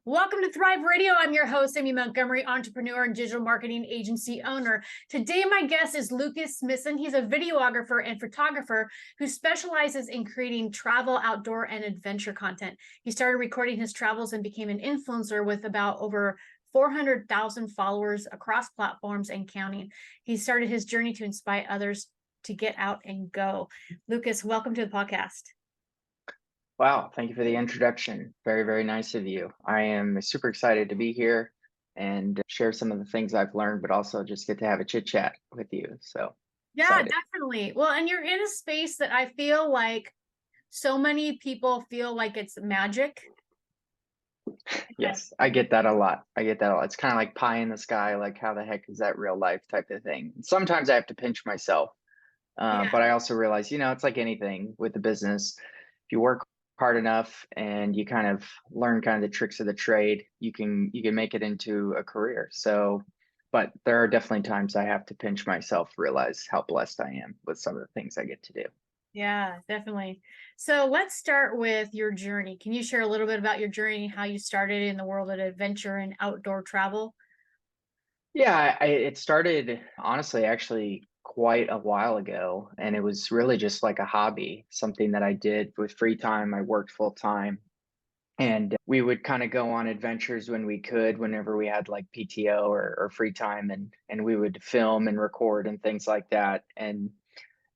Welcome to Thrive Radio. I'm your host, Amy Montgomery, entrepreneur and digital marketing agency owner. Today, my guest is Lucas Smissen. He's a videographer and photographer who specializes in creating travel, outdoor, and adventure content. He started recording his travels and became an influencer with about over 400,000 followers across platforms and counting. He started his journey to inspire others to get out and go. Lucas, welcome to the podcast. Wow, thank you for the introduction. Very, very nice of you. I am super excited to be here and share some of the things I've learned, but also just get to have a chit chat with you. So Yeah, excited. definitely. Well, and you're in a space that I feel like so many people feel like it's magic. Yes, I get that a lot. I get that a lot. It's kind of like pie in the sky, like how the heck is that real life type of thing. Sometimes I have to pinch myself, Yeah, but I also realize, it's like anything with the business. If you work hard enough and you kind of learn kind of the tricks of the trade, you can make it into a career. So, but there are definitely times I have to pinch myself, realize how blessed I am with some of the things I get to do. yeah, definitely. So let's start with your journey. Can you share a little bit about your journey, how you started in the world of adventure and outdoor travel? Yeah, it started honestly, actually quite a while ago, and it was really just like a hobby, something that I did with free time. I worked full time, and we would kind of go on adventures when we could, whenever we had like PTO or free time, and we would film and record and things like that. And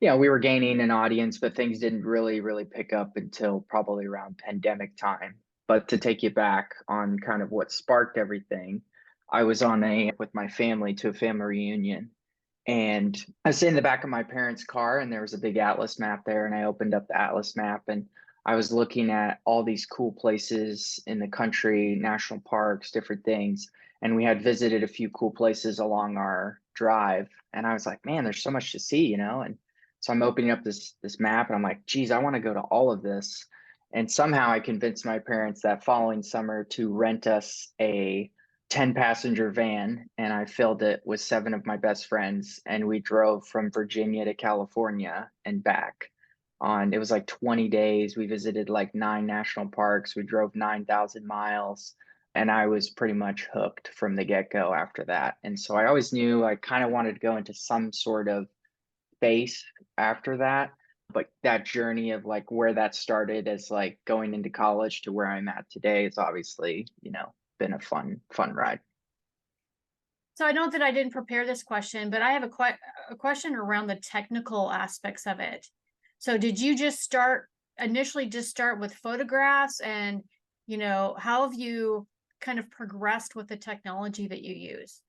we were gaining an audience, but things didn't really pick up until probably around pandemic time. But to take you back on kind of what sparked everything, I was on a with my family to a family reunion, and I was sitting in the back of my parents' car, and there was a big atlas map there. And I opened up the atlas map, and I was looking at all these cool places in the country, national parks, different things. And we had visited a few cool places along our drive. And I was like, man, there's so much to see. And so I'm opening up this map, and I'm like, geez, I want to go to all of this. And somehow I convinced my parents that following summer to rent us a 10-passenger van, and I filled it with seven of my best friends, and we drove from Virginia to California and back. It was like 20 days. We visited like 9 national parks. We drove 9,000 miles, and I was pretty much hooked from the get-go after that. And so I always knew I kind of wanted to go into some sort of space after that. But that journey of like where that started as like going into college to where I'm at today is obviously, been a fun ride. So I know that I didn't prepare this question, but I have a question around the technical aspects of it. So did you just initially just start with photographs and, how have you kind of progressed with the technology that you use?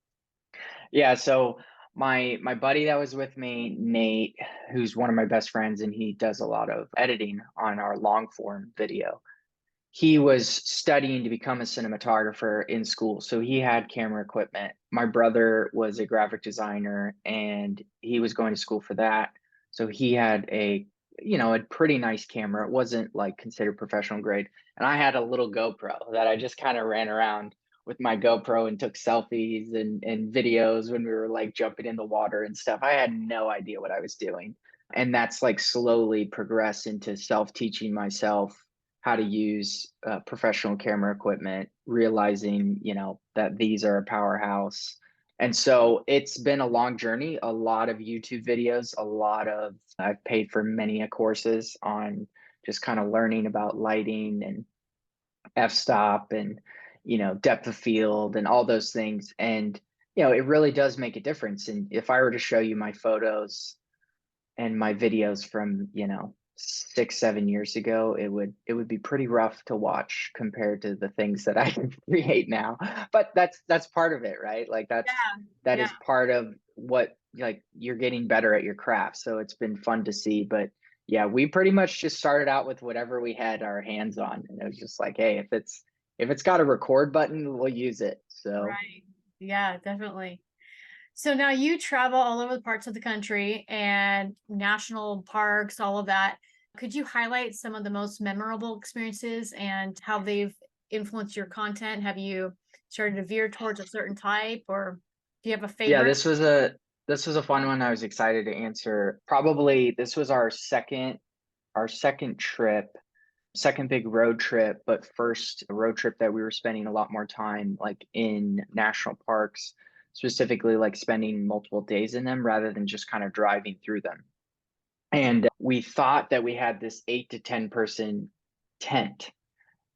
Yeah, so my buddy that was with me, Nate, who's one of my best friends, and he does a lot of editing on our long form video. He was studying to become a cinematographer in school, so he had camera equipment. My brother was a graphic designer, and he was going to school for that. So he had a pretty nice camera. It wasn't like considered professional grade. And I had a little GoPro that I just kind of ran around with my GoPro and took selfies and videos when we were like jumping in the water and stuff. I had no idea what I was doing. And that's like slowly progressed into self-teaching myself how to use professional camera equipment, realizing, that these are a powerhouse. And so it's been a long journey, a lot of YouTube videos, I've paid for many courses on just kind of learning about lighting and f-stop and, depth of field and all those things. And, it really does make a difference. And if I were to show you my photos and my videos from 6 7 years ago, it would be pretty rough to watch compared to the things that I can create now. But that's part of it, right? Like Yeah, that yeah. is part of what, like, you're getting better at your craft, so it's been fun to see. But yeah, we pretty much just started out with whatever we had our hands on, and it was just like, hey, if it's got a record button, we'll use it. So Right. Yeah, definitely. So now you travel all over the parts of the country and national parks, all of that. Could you highlight some of the most memorable experiences and how they've influenced your content? Have you started to veer towards a certain type, or do you have a yeah, favorite? this was a fun one. I was excited to answer. Probably this was our second trip. second big road trip, but first road trip that we were spending a lot more time like in national parks, specifically like spending multiple days in them rather than just kind of driving through them. And we thought that we had this 8 to 10 person tent.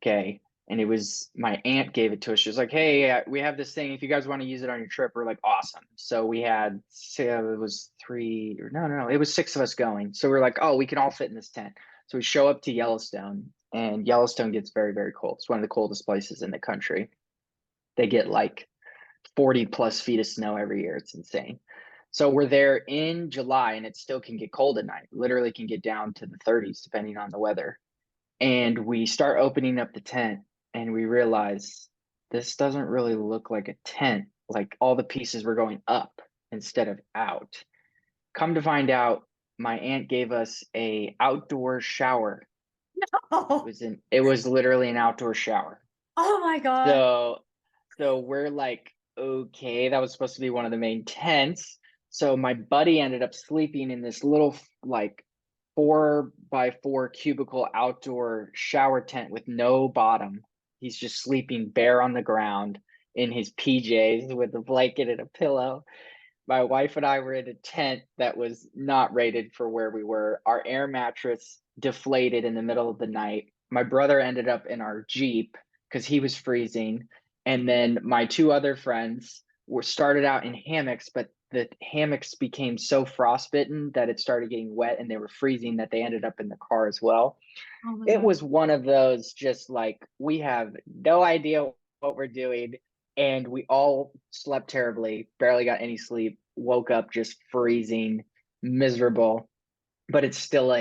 Okay. And it was my aunt gave it to us. She was like, "Hey, we have this thing. If you guys want to use it on your trip," we're like, "Awesome." So we had, it was three or no, it was six of us going. So we're like, "Oh, we can all fit in this tent." So we show up to Yellowstone, and Yellowstone gets very, very cold. It's one of the coldest places in the country. They get like 40 plus feet of snow every year. It's insane. So we're there in July, and it still can get cold at night. Literally can get down to the 30s depending on the weather. And we start opening up the tent, and we realize this doesn't really look like a tent. Like all the pieces were going up instead of out. Come to find out, my aunt gave us a outdoor shower. Oh, It was literally an outdoor shower. oh my God. So we're like, okay, that was supposed to be one of the main tents. So my buddy ended up sleeping in this little like 4x4 cubicle outdoor shower tent with no bottom. He's just sleeping bare on the ground in his PJs with a blanket and a pillow. My wife and I were in a tent that was not rated for where we were. Our air mattress deflated in the middle of the night. My brother ended up in our Jeep because he was freezing. And then my two other friends were started out in hammocks, but the hammocks became so frostbitten that it started getting wet and they were freezing that they ended up in the car as well. Oh my It God. was one of those just like we have no idea what we're doing, and we all slept terribly, barely got any sleep, woke up just freezing, miserable. But it's still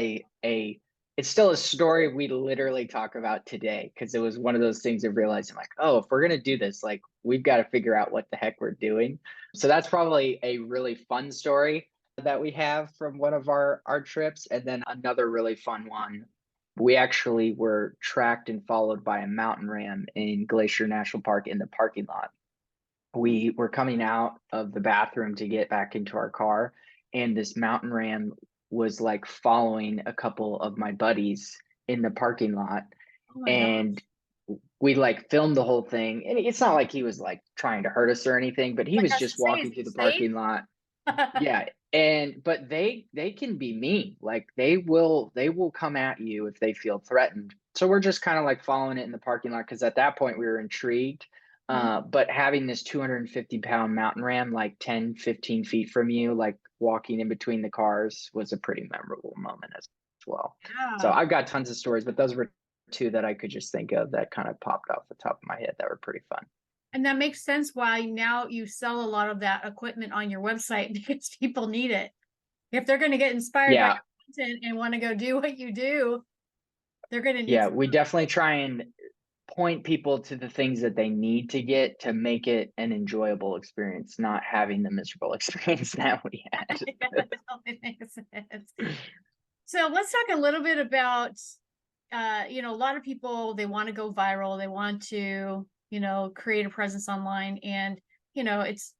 it's still a story we literally talk about today because it was one of those things of realizing like, oh, if we're gonna do this, like we've got to figure out what the heck we're doing. So that's probably a really fun story that we have from one of our trips. And then another really fun one, we actually were tracked and followed by a mountain ram in Glacier National Park in the parking lot. We were coming out of the bathroom to get back into our car, and this mountain ram was like following a couple of my buddies in the parking lot. Oh my God. And we like filmed the whole thing, and it's not like he was like trying to hurt us or anything, but he Like was I was just to say, is walking through he the safe? parking lot. Yeah, and but they can be mean. Like they will come at you if they feel threatened. So we're just kind of like following it in the parking lot because at that point we were intrigued. Mhm. But having this 250-pound mountain ram like 10, 15 feet from you, like walking in between the cars was a pretty memorable moment as well. So Yeah. I've got tons of stories, but those were two that I could just think of that kind of popped off the top of my head that were pretty fun. And that makes sense why now you sell a lot of that equipment on your website because people need it. If they're going to get inspired by Yeah, your content and want to go do what you do, they're going to need yeah, some. we definitely try and point people to the things that they need to get to make it an enjoyable experience, not having the miserable experience that we had. Yeah, that totally makes sense. So let's talk a little bit about, a lot of people, they want to go viral. They want to, create a presence online. And, it's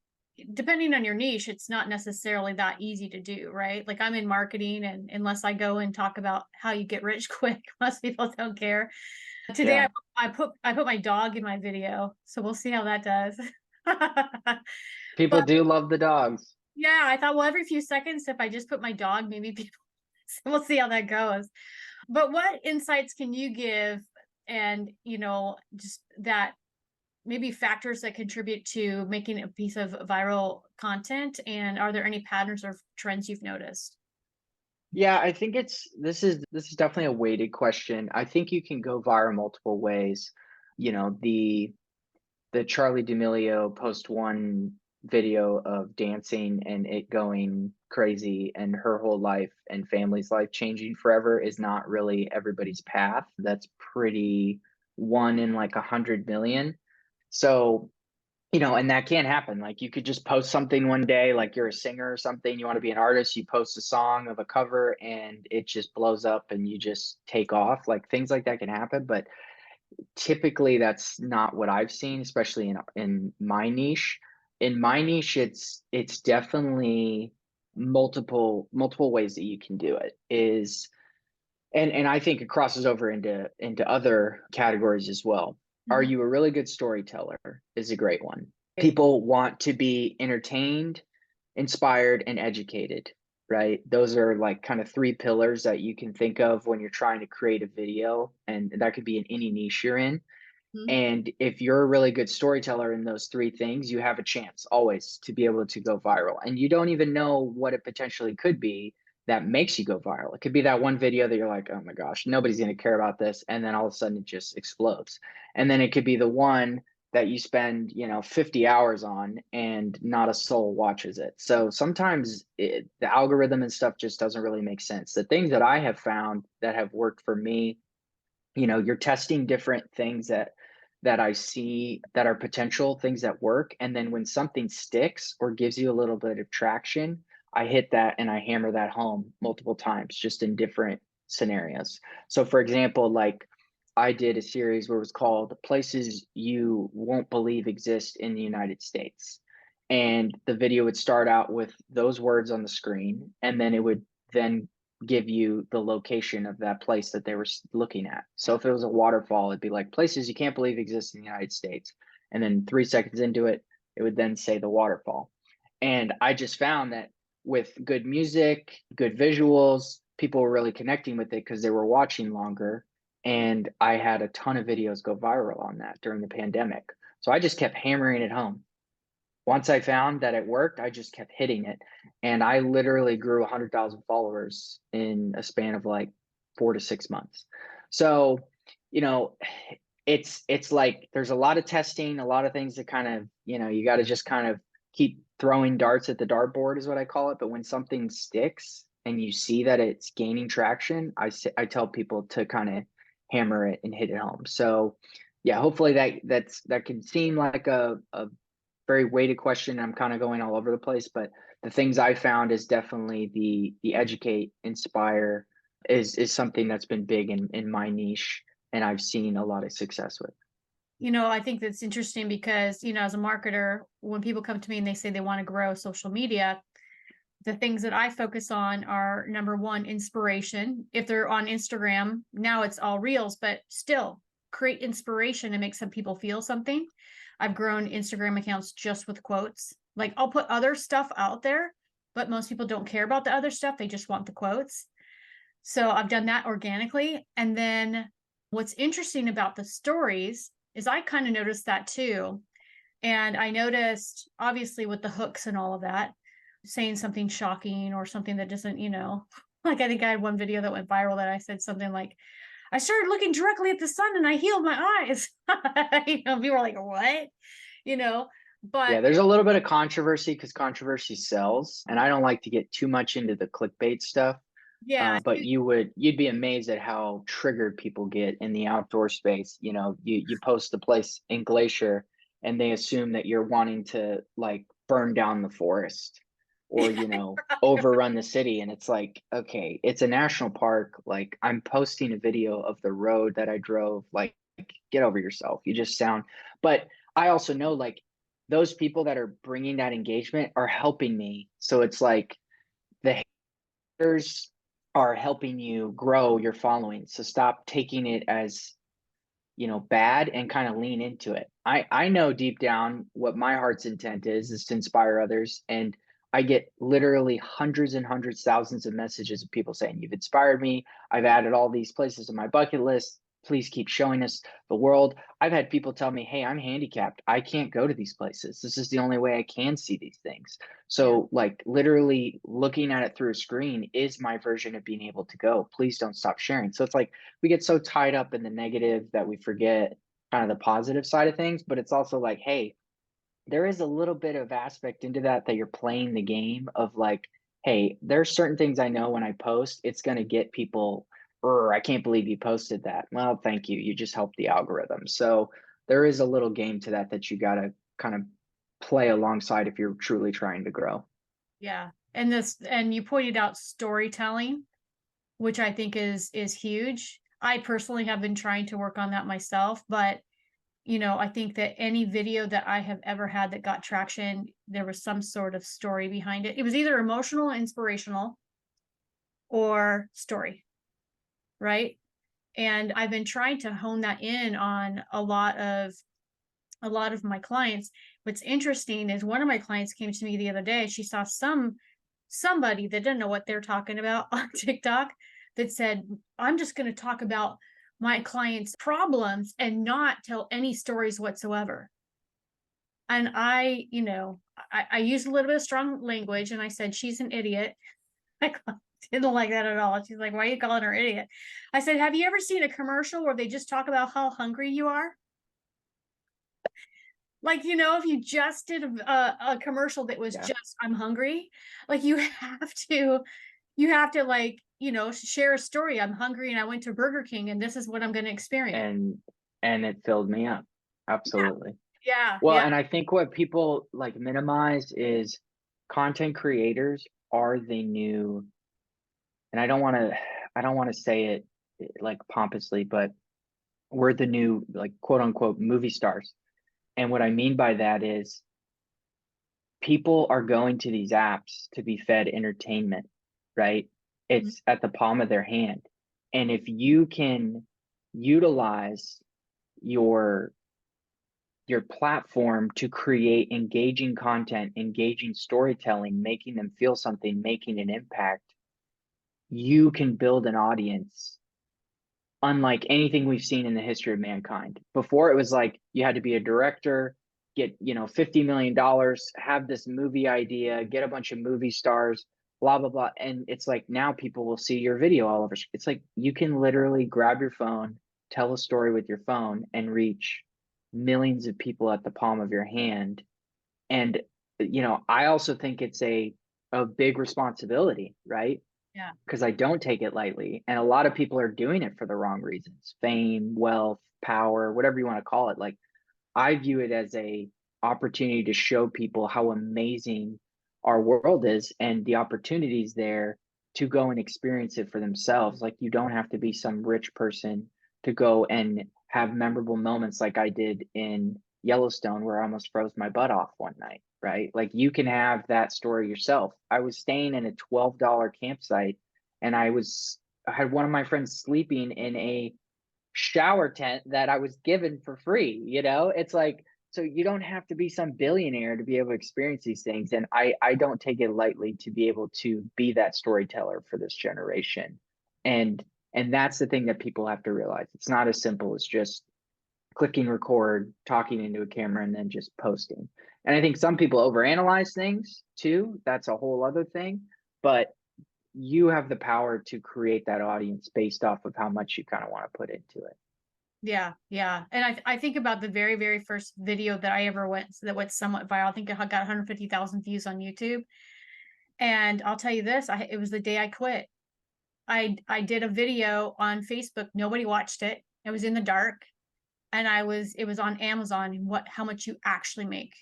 depending on your niche, it's not necessarily that easy to do, right? Like I'm in marketing, and unless I go and talk about how you get rich quick, most people don't care. Today Yeah, I put my dog in my video, so we'll see how that does. people But do love the dogs. yeah, I thought, well, every few seconds, if I just put my dog, maybe people, so we'll see how that goes. But what insights can you give, and just that maybe factors that contribute to making a piece of viral content? And are there any patterns or trends you've noticed? Yeah, I think this is definitely a weighted question. I think you can go viral multiple ways. The Charlie D'Amelio post one video of dancing and it going crazy and her whole life and family's life changing forever is not really everybody's path. That's pretty one in like 100 million. So, and that can happen. Like you could just post something one day, like you're a singer or something, you want to be an artist, you post a song of a cover and it just blows up and you just take off. Like things like that can happen. But typically that's not what I've seen, especially in my niche. In my niche, it's definitely multiple ways that you can do it. Is And I think it crosses over into other categories as well. Are Mhm. you a really good storyteller is a great one. People want to be entertained, inspired, and educated, right? Those are like kind of three pillars that you can think of when you're trying to create a video, and that could be in any niche you're in. Mhm. And if you're a really good storyteller in those three things, you have a chance always to be able to go viral. And you don't even know what it potentially could be that makes you go viral. It could be that one video that you're like, oh my gosh, nobody's going to care about this. And then all of a sudden it just explodes. And then it could be the one that you spend, 50 hours on and not a soul watches it. So sometimes the algorithm and stuff just doesn't really make sense. The things that I have found that have worked for me, you're testing different things that I see that are potential things that work, and then when something sticks or gives you a little bit of traction, I hit that and I hammer that home multiple times just in different scenarios. So for example, like I did a series where it was called Places You Won't Believe Exist in the United States. And the video would start out with those words on the screen, and then it would then give you the location of that place that they were looking at. So if it was a waterfall, it'd be like places you can't believe exist in the United States. And then 3 seconds into it, it would then say the waterfall. And I just found that with good music, good visuals, people were really connecting with it because they were watching longer. And I had a ton of videos go viral on that during the pandemic. So I just kept hammering it home. Once I found that it worked, I just kept hitting it. And I literally grew 100,000 followers in a span of like 4 to 6 months. So, you know, it's like there's a lot of testing, a lot of things that kind of, you got to just kind of keep throwing darts at the dartboard is what I call it. But when something sticks and you see that it's gaining traction, I tell people to kind of hammer it and hit it home. So, yeah, hopefully that can seem like a very weighted question. I'm kind of going all over the place, but the things I found is definitely the educate, inspire is something that's been big in my niche, and I've seen a lot of success with. I think that's interesting because, as a marketer, when people come to me and they say they want to grow social media, the things that I focus on are number one, inspiration. If they're on Instagram, now it's all reels, but still create inspiration and make some people feel something. I've grown Instagram accounts just with quotes. Like I'll put other stuff out there, but most people don't care about the other stuff. They just want the quotes. So I've done that organically. And then what's interesting about the stories is I kind of noticed that too. And I noticed, obviously, with the hooks and all of that, saying something shocking or something that doesn't, like I think I had one video that went viral that I said something like, I started looking directly at the sun and I healed my eyes. People were like, what? You know, Yeah, but there's a little bit of controversy because controversy sells, and I don't like to get too much into the clickbait stuff. yeah, But you'd be amazed at how triggered people get in the outdoor space. You post a place in Glacier, and they assume that you're wanting to like burn down the forest or overrun the city, and it's like, okay, it's a national park. Like I'm posting a video of the road that I drove. Like get over yourself. You just sound. But I also know like those people that are bringing that engagement are helping me. So it's like the haters are helping you grow your following. So stop taking it as, bad and kind of lean into it. I know deep down what my heart's intent is to inspire others. And I get literally hundreds and hundreds, thousands of messages of people saying, you've inspired me. I've added all these places to my bucket list. Please keep showing us the world. I've had people tell me, hey, I'm handicapped. I can't go to these places. This is the only way I can see these things. yeah, So, like, literally looking at it through a screen is my version of being able to go. Please don't stop sharing. So, it's like we get so tied up in the negative that we forget kind of the positive side of things. But it's also like, hey, there is a little bit of aspect into that you're playing the game of like, hey, there's certain things I know when I post, it's going to get people, I can't believe you posted that. Well, thank you. You just helped the algorithm. So there is a little game to that you got to kind of play alongside if you're truly trying to grow. yeah. And you pointed out storytelling, which I think is huge. I personally have been trying to work on that myself, but I think that any video that I have ever had that got traction, there was some sort of story behind it. It was either emotional, inspirational, or story, right? And I've been trying to hone that in on a lot of my clients. What's interesting is one of my clients came to me the other day. She saw somebody that didn't know what they're talking about on TikTok that said, I'm just going to talk about my clients' problems and not tell any stories whatsoever. And I used a little bit of strong language and I said, she's an idiot. I didn't like that at all. She's like, why are you calling her idiot? I said, have you ever seen a commercial where they just talk about how hungry you are? Like, if you just did a commercial that was Yeah. just, I'm hungry, like you have to like, share a story. I'm hungry and I went to Burger King and this is what I'm going to experience. And it filled me up. Yeah. Absolutely. Yeah. Well, Yeah. and I think what people like minimize is content creators are the new, and I don't want to say it like pompously, but we're the new like quote unquote movie stars. And what I mean by that is people are going to these apps to be fed entertainment, right? Mhm. It's at the palm of their hand. And if you can utilize your platform to create engaging content, engaging storytelling, making them feel something, making an impact, you can build an audience unlike anything we've seen in the history of mankind. Before it was like you had to be a director, get, $50 million, have this movie idea, get a bunch of movie stars, blah, blah, blah. And it's like now people will see your video all over. It's like you can literally grab your phone, tell a story with your phone, and reach millions of people at the palm of your hand. And, I also think it's a big responsibility, right? Yeah. Because I don't take it lightly. And a lot of people are doing it for the wrong reasons. Fame, wealth, power, whatever you want to call it. Like I view it as a opportunity to show people how amazing our world is and the opportunities there to go and experience it for themselves. Like you don't have to be some rich person to go and have memorable moments like I did in Yellowstone where I almost froze my butt off one night, right? Like you can have that story yourself. I was staying in a $12 campsite and I had one of my friends sleeping in a shower tent that I was given for free. It's like, so you don't have to be some billionaire to be able to experience these things. And I don't take it lightly to be able to be that storyteller for this generation. And that's the thing that people have to realize. It's not as simple as just clicking record, talking into a camera, and then just posting. And I think some people overanalyze things too. That's a whole other thing. But you have the power to create that audience based off of how much you kind of want to put into it. Yeah. Yeah. And I think about the very, very first video that I ever that went somewhat viral. I think it got 150,000 views on YouTube. And I'll tell you this, it was the day I quit. I did a video on Facebook. Nobody watched it. It was in the dark. And it was on Amazon and how much you actually make.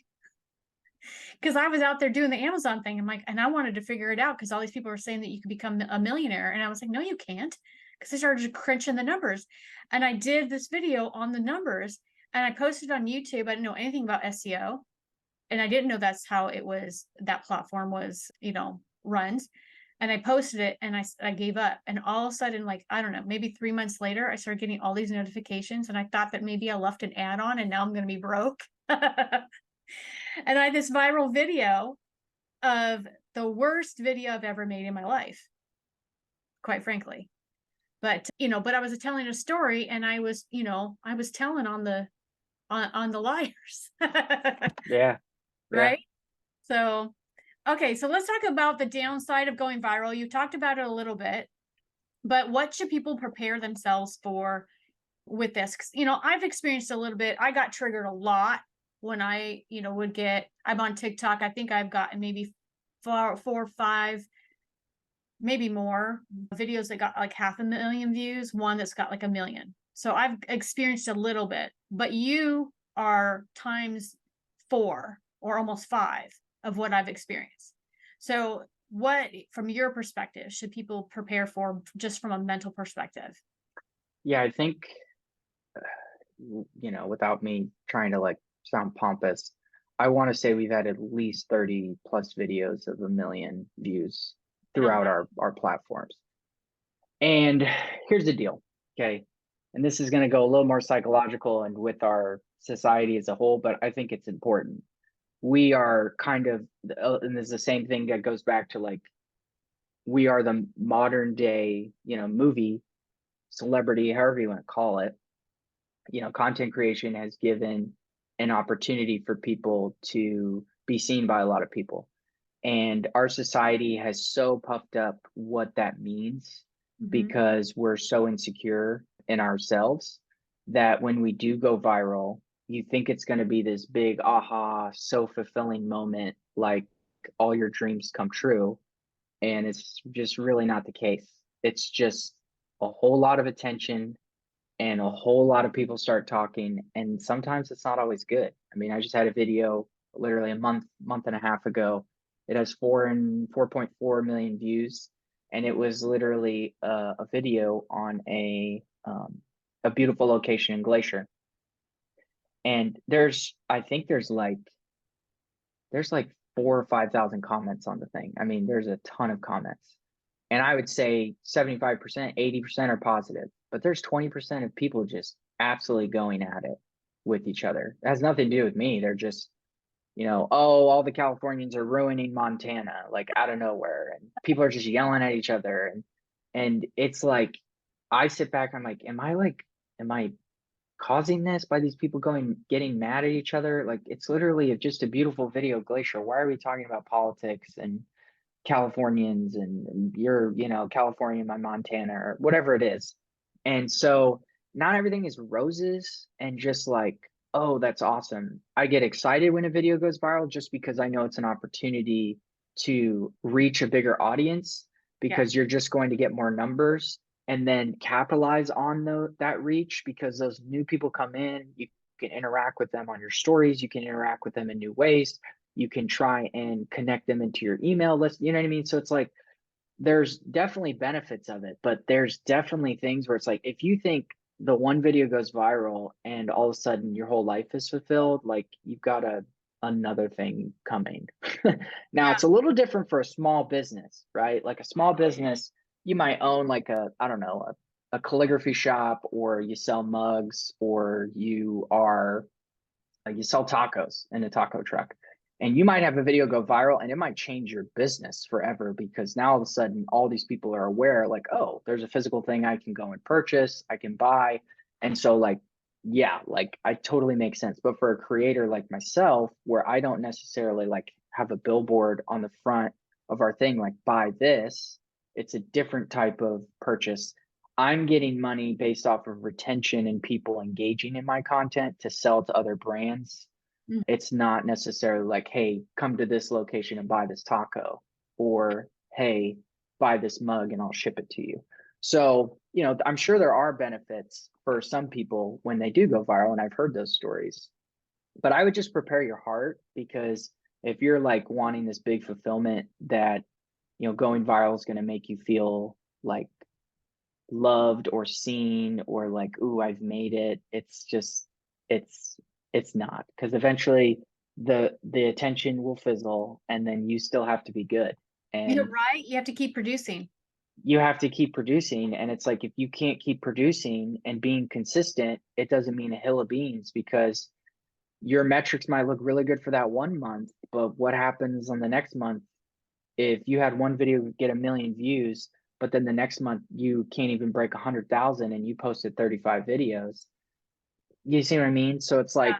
Because I was out there doing the Amazon thing. And I wanted to figure it out because all these people were saying that you could become a millionaire. And I was like, no, you can't. Because I started crunching the numbers. And I did this video on the numbers and I posted it on YouTube. I didn't know anything about SEO. And I didn't know that's how that platform was, runs. And I posted it and I gave up. And all of a sudden, like, I don't know, maybe 3 months later, I started getting all these notifications. And I thought that maybe I left an ad on and now I'm going to be broke. And I had this viral video of the worst video I've ever made in my life, quite frankly. But I was telling a story and I was telling on the liars. Yeah. Yeah. Right? So, okay, so let's talk about the downside of going viral. You talked about it a little bit, but what should people prepare themselves for with this? 'Cause, I've experienced a little bit. I got triggered a lot when I'm on TikTok. I think I've gotten maybe four or five, maybe more videos that got like 500,000 views, one that's got like 1 million. So I've experienced a little bit, but you are times 4 or almost 5 of what I've experienced. So what, from your perspective, should people prepare for just from a mental perspective? Yeah. I think, without me trying to like sound pompous, I want to say we've had at least 30 plus videos of 1 million views Oh, throughout wow. our platforms. And here's the deal, okay? And this is going to go a little more psychological and with our society as a whole, but I think it's important. We are kind of, and this is the same thing that goes back to like, we are the modern day, movie celebrity, however you want to call it. Content creation has given an opportunity for people to be seen by a lot of people. And our society has so puffed up what that means Mhm. because we're so insecure in ourselves that when we do go viral, you think it's going to be this big aha, so fulfilling moment, like all your dreams come true. And it's just really not the case. It's just a whole lot of attention and a whole lot of people start talking. And sometimes it's not always good. I mean, I just had a video literally a month and a half ago. It has 4.4 million views, and it was literally a video on a beautiful location in Glacier. And I think there's like 4 or 5 thousand comments on the thing. I mean, there's a ton of comments. And I would say 75%, 80% are positive, but there's 20% of people just absolutely going at it with each other. It has nothing to do with me. They're just, oh, all the Californians are ruining Montana, like out of nowhere. And people are just yelling at each other. And it's like, I sit back, I'm like, am I causing this by these people getting mad at each other? Like it's literally just a beautiful video of Glacier. Why are we talking about politics and Californians and you're, California, my Montana, or whatever it is. And so not everything is roses and just like, oh, that's awesome. I get excited when a video goes viral just because I know it's an opportunity to reach a bigger audience Yeah. because you're just going to get more numbers and then capitalize on that reach because those new people come in, you can interact with them on your stories, you can interact with them in new ways, you can try and connect them into your email list. You know what I mean? So it's like there's definitely benefits of it, but there's definitely things where it's like if you think the one video goes viral and all of a sudden your whole life is fulfilled, like you've got another thing coming. Now Yeah. it's a little different for a small business, right? Like a small business, you might own like I don't know, a calligraphy shop, or you sell mugs, or you sell tacos in a taco truck, and you might have a video go viral and it might change your business forever because now all of a sudden all these people are aware, like, oh, there's a physical thing I can go and purchase, I can buy. And so like, yeah, like I totally make sense. But for a creator like myself, where I don't necessarily like have a billboard on the front of our thing like buy this, it's a different type of purchase. I'm getting money based off of retention and people engaging in my content to sell to other brands. Mm. It's not necessarily like, hey, come to this location and buy this taco, or hey, buy this mug and I'll ship it to you. So, I'm sure there are benefits for some people when they do go viral, and I've heard those stories. But I would just prepare your heart because if you're like wanting this big fulfillment that, going viral is going to make you feel like loved or seen or like, ooh, I've made it. It's just it's it's not, because eventually the attention will fizzle and then you still have to be good. You're And right. You have to keep producing. you have to keep producing. And it's like if you can't keep producing and being consistent, it doesn't mean a hill of beans, because your metrics might look really good for that 1 month, but what happens on the next month if you had one video get 1 million views, but then the next month you can't even break 100,000 and you posted 35 videos? You see what I mean? So it's Yeah. like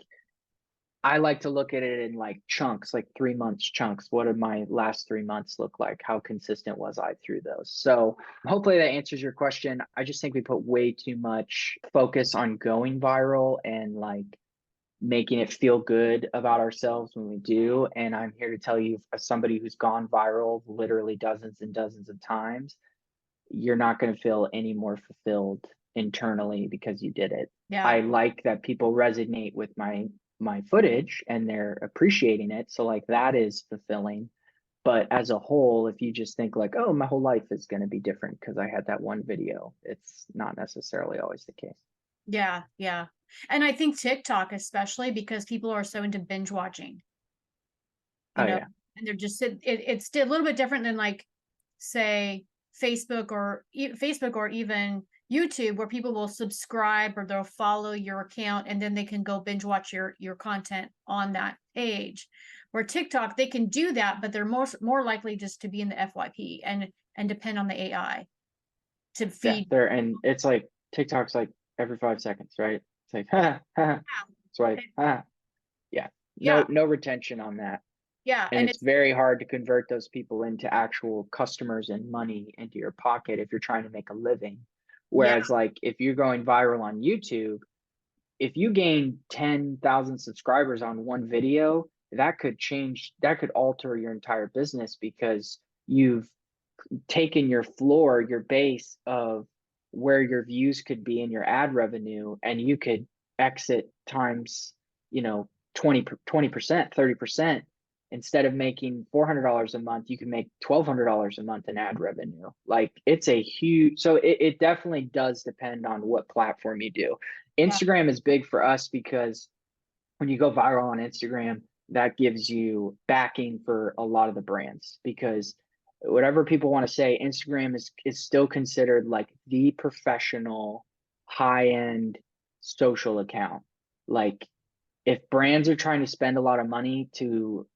I like to look at it in like chunks, like 3 months chunks. What did my last 3 months look like? How consistent was I through those? So hopefully that answers your question. I just think we put way too much focus on going viral and like making it feel good about ourselves when we do. And I'm here to tell you, as somebody who's gone viral literally dozens and dozens of times, you're not going to feel any more fulfilled internally because you did it. Yeah. I like that people resonate with my footage and they're appreciating it. So like that is fulfilling. But as a whole, if you just think like, oh, my whole life is going to be different because I had that one video, it's not necessarily always the case. Yeah. Yeah. And I think TikTok, especially because people are so into binge watching, you Oh know, yeah. and they're just, it's still a little bit different than like, say, Facebook or even YouTube, where people will subscribe or they'll follow your account and then they can go binge watch your content on that page. Where TikTok, they can do that, but they're more likely just to be in the FYP and depend on the AI to Yeah, feed. and it's like TikTok's like every 5 seconds, right? It's like swipe, yeah. Yeah, No retention on that. yeah, And and it's it's very hard to convert those people into actual customers and money into your pocket if you're trying to make a living. yeah, Whereas like if you're going viral on YouTube, if you gain 10,000 subscribers on one video, that could alter your entire business because you've taken your floor, your base of where your views could be in your ad revenue, and you could exit times, you know, 20%, 30%. Instead of making $400 a month, you can make $1,200 a month in ad revenue. Like it's a huge, so it definitely does depend on what platform you do. yeah. Instagram is big for us because when you go viral on Instagram, that gives you backing for a lot of the brands because whatever people want to say, Instagram is still considered like the professional high-end social account. Like if brands are trying to spend a lot of money to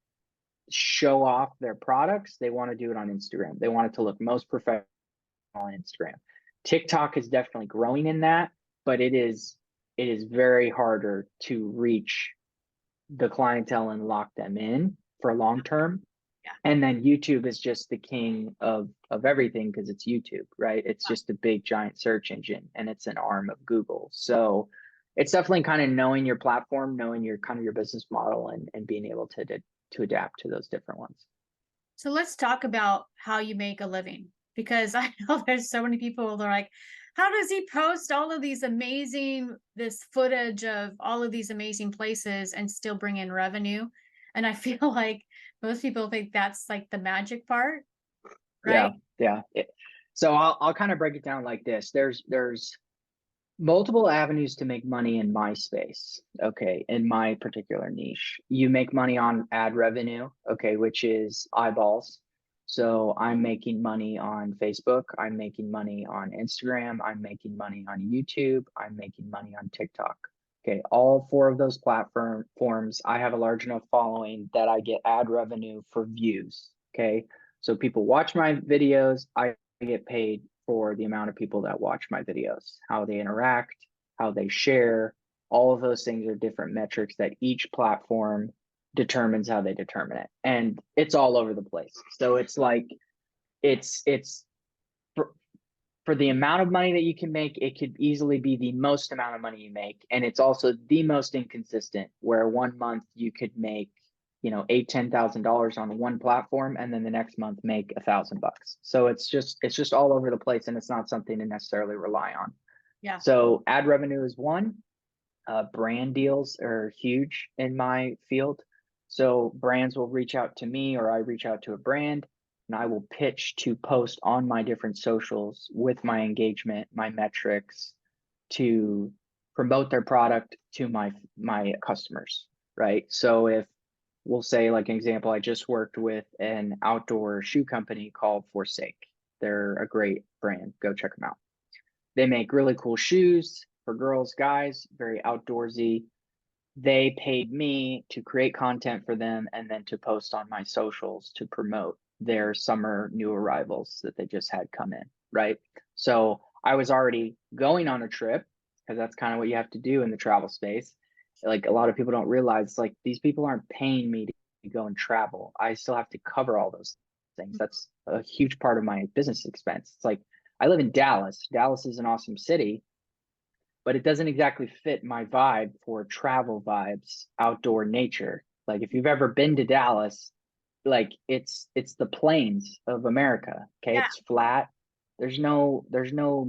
show off their products, they want to do it on Instagram. They want it to look most professional on Instagram. TikTok is definitely growing in that, but it is very harder to reach the clientele and lock them in for long term. Yeah. And then YouTube is just the king of everything because it's YouTube, right? It's just a big giant search engine and it's an arm of Google. So it's definitely kind of knowing your platform, knowing your kind of your business model and being able to adapt to those different ones. So let's talk about how you make a living, because I know there's so many people that are like, how does he post all of this footage of all of these amazing places and still bring in revenue? And I feel like most people think that's like the magic part, Yeah, right? yeah. So I'll kind of break it down like this. There's multiple avenues to make money in my space. Okay, in my particular niche, you make money on ad revenue. Okay, which is eyeballs. So I'm making money on Facebook. I'm making money on Instagram. I'm making money on YouTube. I'm making money on TikTok. Okay, all four of those platforms, I have a large enough following that I get ad revenue for views. Okay, so people watch my videos. I get paid for the amount of people that watch my videos, how they interact, how they share. All of those things are different metrics that each platform determines how they determine it. And it's all over the place. So it's like it's for the amount of money that you can make, it could easily be the most amount of money you make. And it's also the most inconsistent, where one month you could make, $8,000, $10,000 on one platform, and then the next month make $1,000. So it's just all over the place, and it's not something to necessarily rely on. Yeah. So ad revenue is one. Brand deals are huge in my field. So brands will reach out to me, or I reach out to a brand, and I will pitch to post on my different socials with my engagement, my metrics, to promote their product to my customers, right? So if we'll say, like an example, I just worked with an outdoor shoe company called Forsake. They're a great brand. Go check them out. They make really cool shoes for girls, guys, very outdoorsy. They paid me to create content for them and then to post on my socials to promote their summer new arrivals that they just had come in, right? So I was already going on a trip because that's kind of what you have to do in the travel space. Like a lot of people don't realize, like these people aren't paying me to go and travel. I still have to cover all those things. That's a huge part of my business expense. It's like I live in Dallas. Dallas is an awesome city, but it doesn't exactly fit my vibe for travel vibes, outdoor nature. Like if you've ever been to Dallas, like it's the plains of America. Okay, Yeah. it's flat. There's no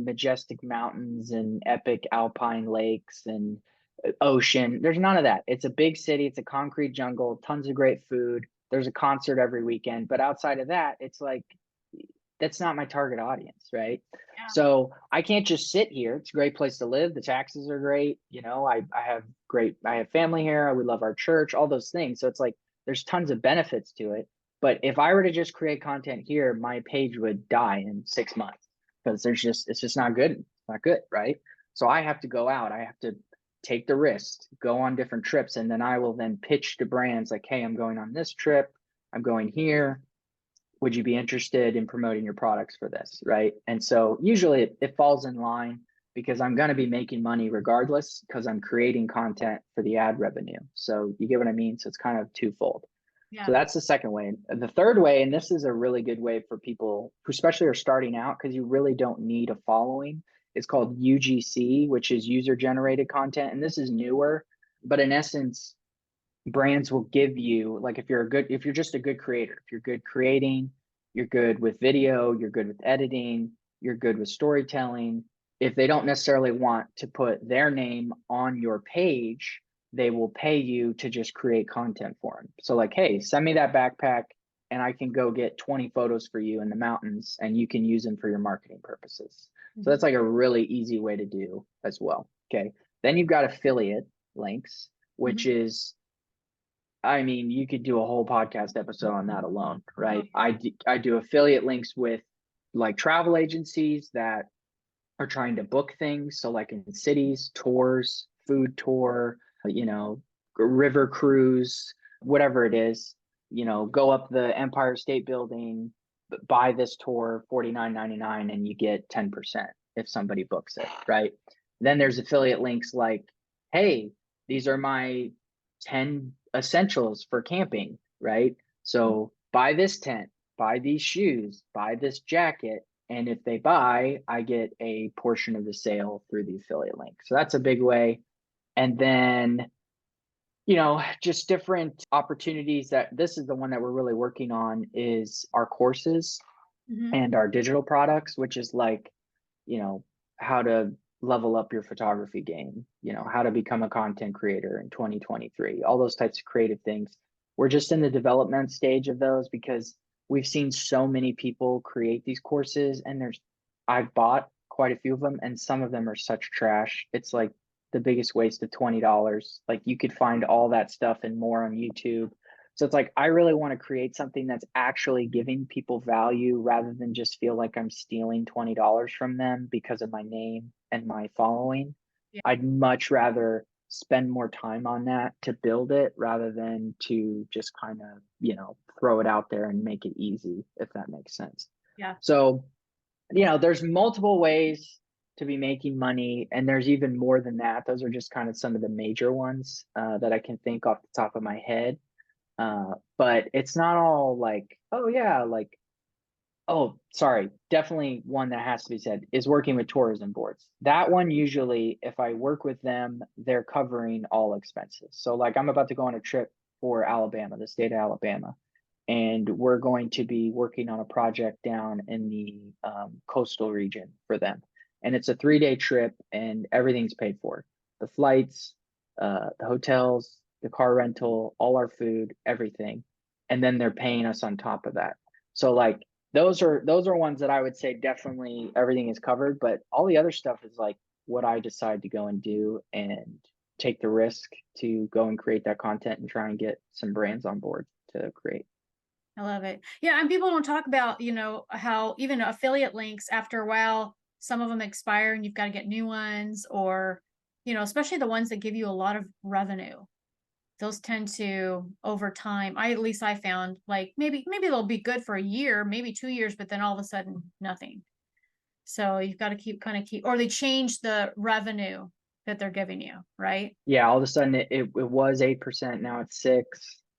majestic mountains and epic alpine lakes and ocean. There's none of that. It's a big city, it's a concrete jungle, tons of great food. There's a concert every weekend, but outside of that, it's like that's not my target audience, right? Yeah. So I can't just sit here. It's a great place to live. The taxes are great. I have family here. We love our church, all those things. So it's like there's tons of benefits to it. But if I were to just create content here, my page would die in 6 months because it's just not good. It's not good, right? So I have to go out. I have to take the risk, go on different trips, and then I will then pitch to brands like, hey, I'm going on this trip. I'm going here. Would you be interested in promoting your products for this, right? And so usually it falls in line because I'm going to be making money regardless because I'm creating content for the ad revenue. So you get what I mean? So it's kind of twofold. So Yeah. that's the second way. And the third way, and this is a really good way for people who especially are starting out because you really don't need a following. It's called UGC, which is user generated content. And this is newer, but in essence, brands will give you, like, if you're just a good creator, if you're good creating, you're good with video, you're good with editing, you're good with storytelling. If they don't necessarily want to put their name on your page, they will pay you to just create content for them. So like, hey, send me that backpack and I can go get 20 photos for you in the mountains and you can use them for your marketing purposes. So that's like a really easy way to do as well. Okay. Then you've got affiliate links, which is, I mean, you could do a whole podcast episode on that alone, right? I do affiliate links with like travel agencies that are trying to book things. So like in cities, tours, food tour, river cruise, whatever it is, go up the Empire State Building, buy this tour, $49.99, and you get 10% if somebody books it, right? Then there's affiliate links like, hey, these are my 10 essentials for camping, right? So buy this tent, buy these shoes, buy this jacket. And if they buy, I get a portion of the sale through the affiliate link. So that's a big way. And then, just different opportunities that this is the one that we're really working on is our courses Mhm. and our digital products, which is like, how to level up your photography game, how to become a content creator in 2023, all those types of creative things. We're just in the development stage of those because we've seen so many people create these courses and I've bought quite a few of them and some of them are such trash. It's like the biggest waste of $20. Like you could find all that stuff and more on YouTube. So it's like, I really want to create something that's actually giving people value rather than just feel like I'm stealing $20 from them because of my name and my following. Yeah. I'd much rather spend more time on that to build it rather than to just kind of, throw it out there and make it easy, if that makes sense. Yeah. So, there's multiple ways to be making money, and there's even more than that. Those are just kind of some of the major ones that I can think off the top of my head. But it's not all like, oh yeah, like, oh, sorry, definitely one that has to be said is working with tourism boards. That one, usually, if I work with them, they're covering all expenses. So like I'm about to go on a trip for Alabama, the state of Alabama, and we're going to be working on a project down in the coastal region for them. And it's a 3-day trip and everything's paid for. The flights, the hotels, the car rental, all our food, everything. And then they're paying us on top of that. So like those are ones that I would say definitely everything is covered, but all the other stuff is like what I decide to go and do and take the risk to go and create that content and try and get some brands on board to create. I love it. Yeah, and people don't talk about, how even affiliate links after a while, some of them expire and you've got to get new ones or, especially the ones that give you a lot of revenue. Those tend to over time, at least I found like maybe they'll be good for a year, maybe 2 years, but then all of a sudden nothing. So you've got to keep, or they change the revenue that they're giving you, right? Yeah, all of a sudden it was 8%, now it's 6,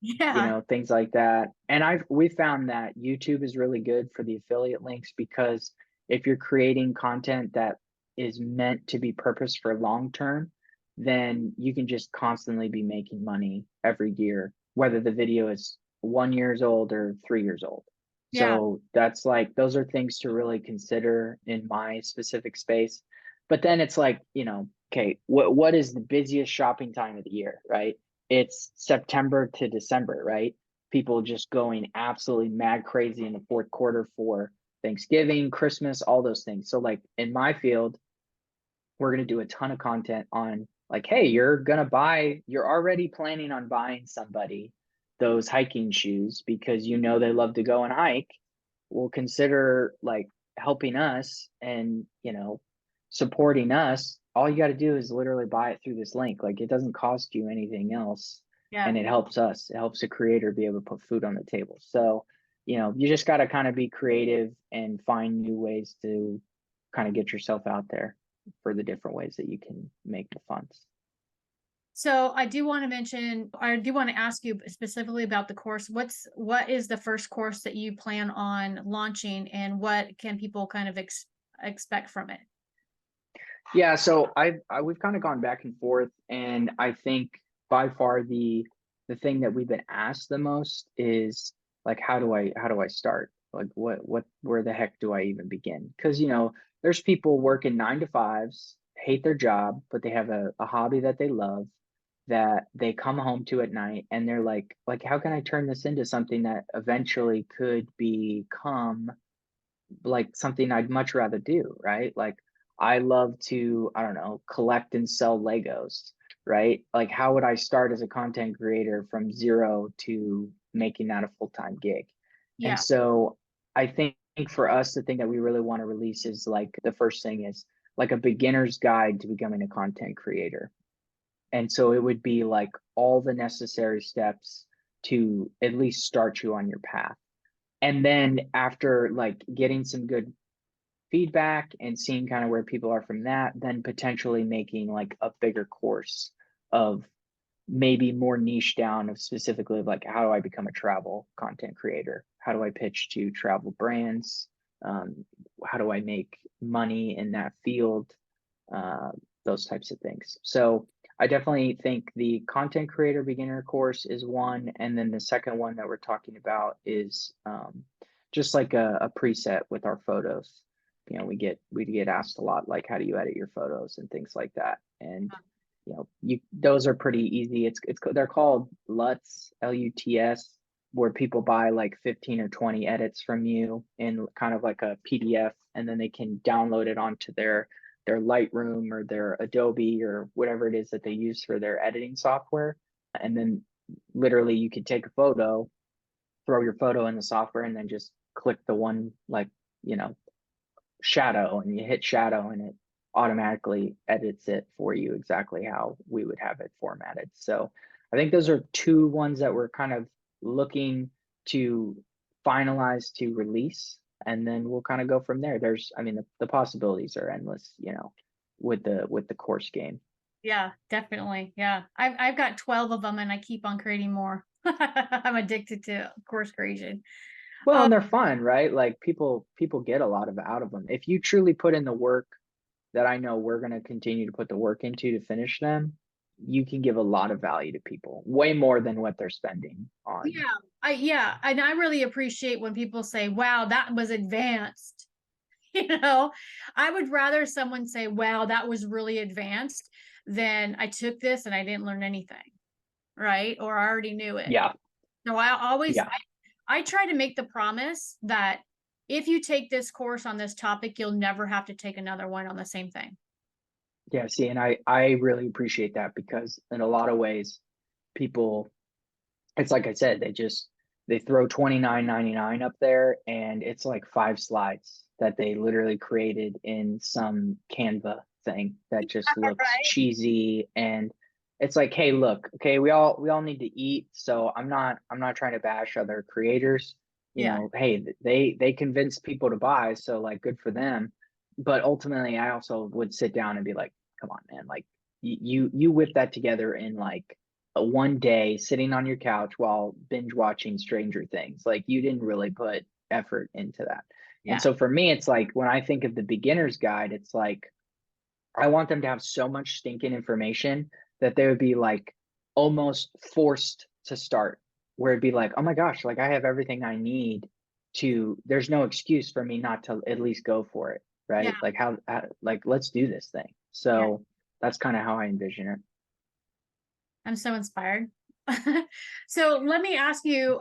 Yeah. things like that. And we found that YouTube is really good for the affiliate links because if you're creating content that is meant to be purposed for long term, then you can just constantly be making money every year, whether the video is 1 years old or 3 years old. Yeah. So that's like those are things to really consider in my specific space. But then it's like, okay, what is the busiest shopping time of the year, right? It's September to December, right? People just going absolutely mad crazy in the fourth quarter for Thanksgiving, Christmas, all those things. So like in my field, we're going to do a ton of content on like, hey, you're already planning on buying somebody those hiking shoes because you know they love to go and hike, will consider like helping us and, supporting us. All you got to do is literally buy it through this link. Like it doesn't cost you anything else, Yeah. and it helps us. It helps the creator be able to put food on the table. So, you just got to kind of be creative and find new ways to kind of get yourself out there for the different ways that you can make the funds. So I do want to ask you specifically about the course. What is the first course that you plan on launching, and what can people kind of expect from it? Yeah, so we've kind of gone back and forth, and I think by far the thing that we've been asked the most is like, how do I start? Like, where the heck do I even begin? Because there's people working 9 to 5s, hate their job, but they have a hobby that they love, that they come home to at night, and they're like, how can I turn this into something that eventually could become like something I'd much rather do, right? Like I love to, I don't know, collect and sell Legos, right? Like how would I start as a content creator from zero to making that a full-time gig? And Yeah. so I think for us, the thing that we really want to release is like the first thing is like a beginner's guide to becoming a content creator. And so it would be like all the necessary steps to at least start you on your path. And then after like getting some good feedback and seeing kind of where people are from that, then potentially making like a bigger course of maybe more niche down of specifically like how do I become a travel content creator? How do I pitch to travel brands? How do I make money in that field? uh, those types of things. So I definitely think the content creator beginner course is one, and then the second one that we're talking about is just like a preset with our photos. We get asked a lot like how do you edit your photos and things like that, and you those are pretty easy. They're called LUTs, LUTS, where people buy like 15 or 20 edits from you in kind of like a PDF, and then they can download it onto their Lightroom or their Adobe or whatever it is that they use for their editing software. And then literally you could take a photo, throw your photo in the software, and then just click the one like, you know, shadow, and you hit shadow and it automatically edits it for you exactly how we would have it formatted. So I think those are two ones that we're kind of looking to finalize to release, and then we'll kind of go from there. I mean, the possibilities are endless, with the course game. Yeah, definitely. Yeah. I've got 12 of them and I keep on creating more. I'm addicted to course creation. Well, Uh, and they're fun, right? Like people get a lot of out of them. If you truly put in the work that I know we're going to continue to put the work into to finish them, you can give a lot of value to people, way more than what they're spending on. yeah, and I really appreciate when people say, "Wow, that was advanced." You know, I would rather someone say, "Wow, that was really advanced," than I took this and I didn't learn anything, right? Or I already knew it. Yeah, No, yeah, I try to make the promise that if you take this course on this topic, you'll never have to take another one on the same thing. yeah. See, and I really appreciate that because in a lot of ways, people, it's like I said, they throw 29.99 up there, and it's like 5 slides that they literally created in some Canva thing that just looks Right? cheesy. And it's like, hey, look, okay, we all need to eat, so I'm not trying to bash other creators. Yeah. Hey, they convince people to buy, so like good for them. But ultimately, I also would sit down and be like, come on, man, like you whip that together in like a one day sitting on your couch while binge watching Stranger Things. Like you didn't really put effort into that. And Yeah. so for me, it's like when I think of the beginner's guide, it's like I want them to have so much stinking information that they would be like almost forced to start, where it'd be like, oh my gosh, like I have everything I need there's no excuse for me not to at least go for it. Yeah. Right. Like like, let's do this thing. Yeah. So that's kind of how I envision it. I'm so inspired. So let me ask you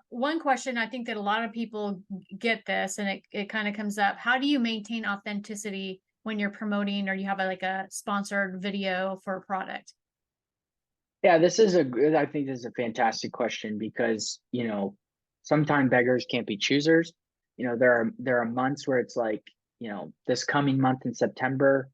one question. I think that a lot of people get this and it kind of comes up. How do you maintain authenticity when you're promoting or you have like a sponsored video for a product? Yeah, this is a good, I think this is a fantastic question because, sometimes beggars can't be choosers. There are months where it's like, this coming month in September,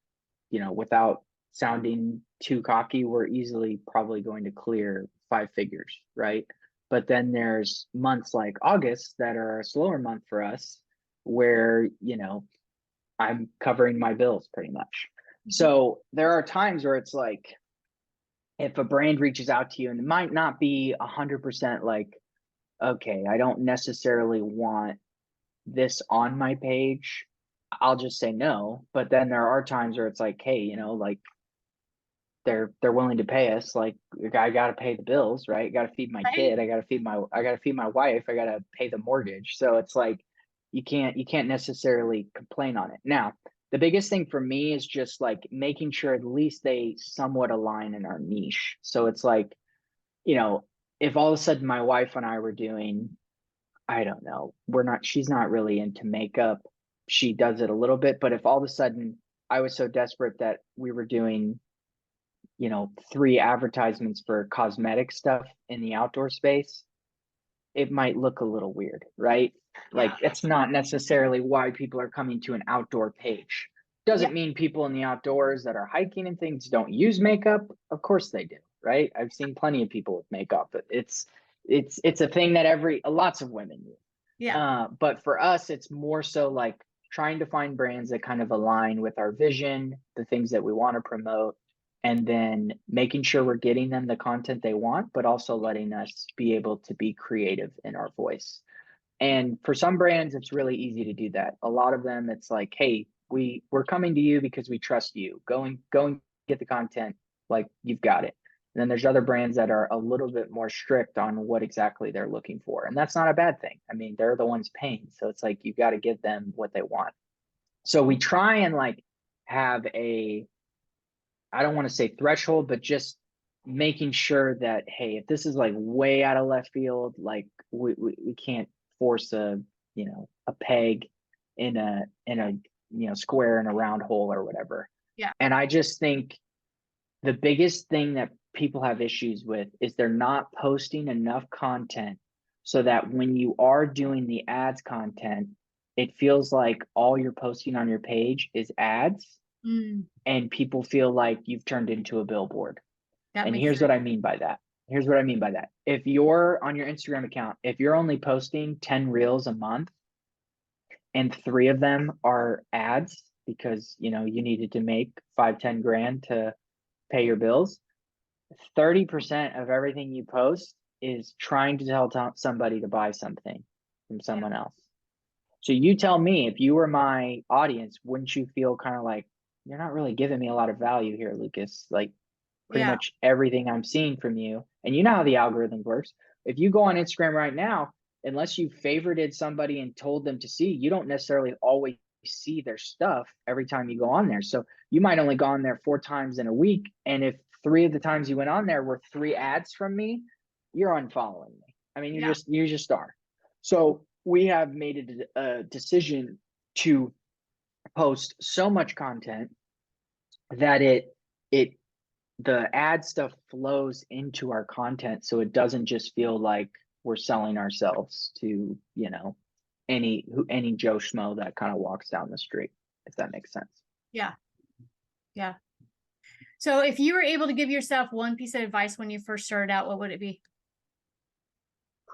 without sounding too cocky, we're easily probably going to clear 5 figures, right? But then there's months like August that are a slower month for us where, I'm covering my bills pretty much. Mhm. So there are times where it's like, if a brand reaches out to you and it might not be 100% like, okay, I don't necessarily want this on my page, I'll just say no. But then there are times where it's like, hey, like they're willing to pay us. Like, I got to pay the bills, right? Got to feed my Right? kid. I got to feed my wife. I got to pay the mortgage. So it's like you can't necessarily complain on it. Now, the biggest thing for me is just like making sure at least they somewhat align in our niche. So it's like, you know, if all of a sudden my wife and I were doing, I don't know, she's not really into makeup. She does it a little bit, but if all of a sudden I was so desperate that we were doing, 3 advertisements for cosmetic stuff in the outdoor space, it might look a little weird, right? Like, Yeah. it's not necessarily why people are coming to an outdoor page. Yeah. Doesn't mean people in the outdoors that are hiking and things don't use makeup. Of course they do, right? I've seen plenty of people with makeup, but it's a thing that lots of women use. Yeah. But for us, it's more so like trying to find brands that kind of align with our vision, the things that we want to promote, and then making sure we're getting them the content they want, but also letting us be able to be creative in our voice. And for some brands, it's really easy to do that. A lot of them, it's like, hey, we're coming to you because we trust you. Go and get the content, like you've got it. And then there's other brands that are a little bit more strict on what exactly they're looking for. And that's not a bad thing. I mean, they're the ones paying. So it's like you got to give them what they want. So we try and like have I don't want to say threshold, but just making sure that, hey, if this is like way out of left field, like we can't force a peg in a square in a round hole or whatever. Yeah. And I just think the biggest thing that people have issues with is they're not posting enough content so that when you are doing the ads content, it feels like all you're posting on your page is ads Mm, and people feel like you've turned into a billboard. that And makes here's what sense. I mean by that. Here's what I mean by that. If you're on your Instagram account, if you're only posting 10 reels a month and 3 of them are ads because you needed to make 5-10 grand to pay your bills, 30% of everything you post is trying to tell somebody to buy something from Yeah. someone else. So you tell me, if you were my audience, wouldn't you feel kind of like you're not really giving me a lot of value here, Lucas? Like, pretty Yeah. much everything I'm seeing from you, and you know how the algorithm works. If you go on Instagram right now, unless you favorited somebody and told them to see, you don't necessarily always see their stuff every time you go on there. So you might only go on there 4 times in a week. And if 3 of the times you went on there were 3 ads from me, you're unfollowing me. I mean, Yeah. you just are. So we have made a decision to post so much content that it the ad stuff flows into our content, so it doesn't just feel like we're selling ourselves to any Joe Schmo that kind of walks down the street, if that makes sense. Yeah. Yeah. So if you were able to give yourself one piece of advice when you first started out, what would it be?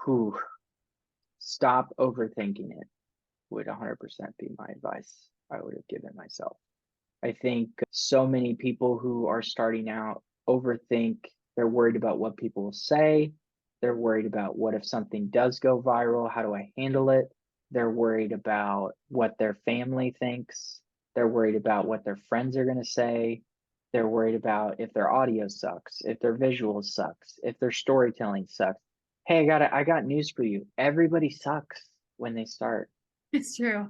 Whew. Stop overthinking it would 100% be my advice I would have given myself. I think so many people who are starting out overthink. They're worried about what people will say. They're worried about what if something does go viral? How do I handle it? They're worried about what their family thinks. They're worried about what their friends are going to say. They're worried about if their audio sucks, if their visual sucks, if their storytelling sucks. Hey, I got news for you. Everybody sucks when they start. It's true.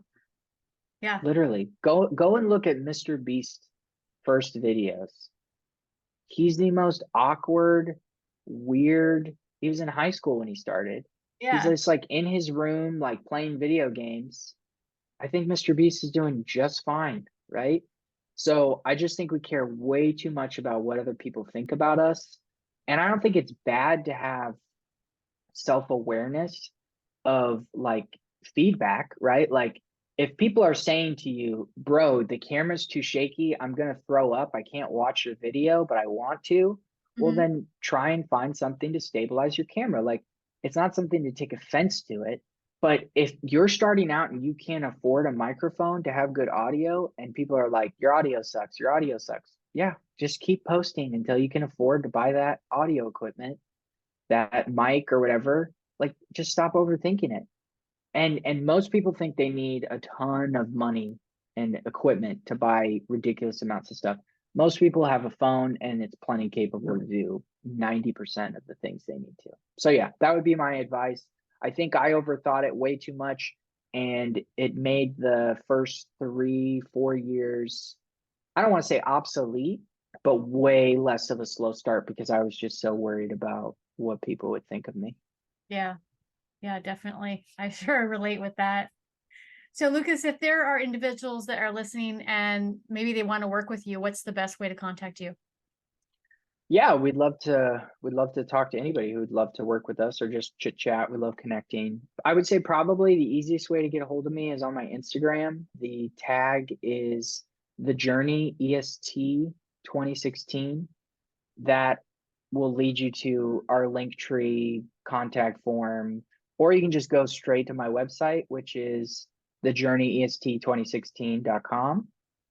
Yeah. Literally, go and look at Mr. Beast's first videos. He's the most awkward, weird. He was in high school when he started. He's Yeah. just like in his room, like playing video games. I think Mr. Beast is doing just fine, right? So I just think we care way too much about what other people think about us. And I don't think it's bad to have self-awareness of like feedback, right? Like if people are saying to you, bro, the camera's too shaky, I'm gonna throw up, I can't watch your video, but I want to, well, Mhm. then try and find something to stabilize your camera. Like it's not something to take offense to it. But if you're starting out and you can't afford a microphone to have good audio, and people are like, your audio sucks, your audio sucks. Yeah, just keep posting until you can afford to buy that audio equipment, that mic or whatever. Like just stop overthinking it. And most people think they need a ton of money and equipment to buy ridiculous amounts of stuff. Most people have a phone and it's plenty capable to do 90% of the things they need to. So yeah, that would be my advice. I think I overthought it way too much, and it made the first 3, 4 years, I don't want to say obsolete, but way less of a slow start because I was just so worried about what people would think of me. Yeah. Yeah, definitely. I sure relate with that. So, Lucas, if there are individuals that are listening and maybe they want to work with you, what's the best way to contact you? Yeah, we'd love to talk to anybody who would love to work with us or just chit chat. We love connecting. I would say probably the easiest way to get a hold of me is on my Instagram. The tag is the journey EST 2016. That will lead you to our link tree contact form, or you can just go straight to my website, which is thejourneyest2016.com.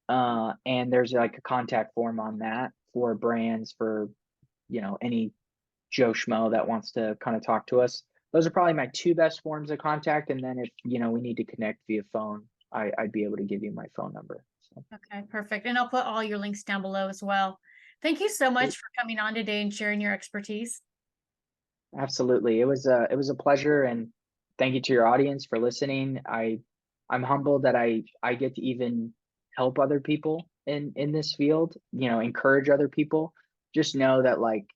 And there's like a contact form on that for brands, for any Joe Schmo that wants to kind of talk to us. Those are probably my two best forms of contact. And then if we need to connect via phone, I'd be able to give you my phone number. So Okay, perfect. And I'll put all your links down below as well. Thank you so much sweet. for coming on today and sharing your expertise. Absolutely. It was a pleasure, and thank you to your audience for listening. I'm humbled that I get to even help other people in this field, encourage other people. Just know that like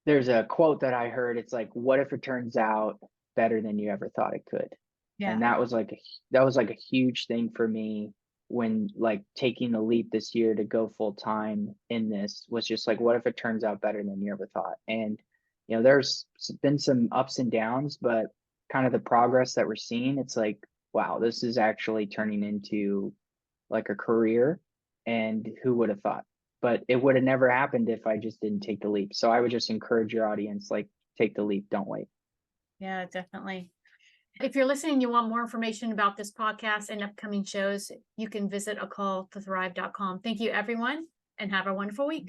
there's a quote that I heard. It's like, what if it turns out better than you ever thought it could? And Yeah. that was like a huge thing for me when like taking the leap this year to go full time in this, was just like, what if it turns out better than you ever thought? And there's been some ups and downs, but kind of the progress that we're seeing, it's like, wow, this is actually turning into like a career. And who would have thought? But it would have never happened if I just didn't take the leap. So I would just encourage your audience, like, take the leap, don't wait. Yeah, definitely. If you're listening, and you want more information about this podcast and upcoming shows, you can visit acalltothrive.com. Thank you, everyone, and have a wonderful week.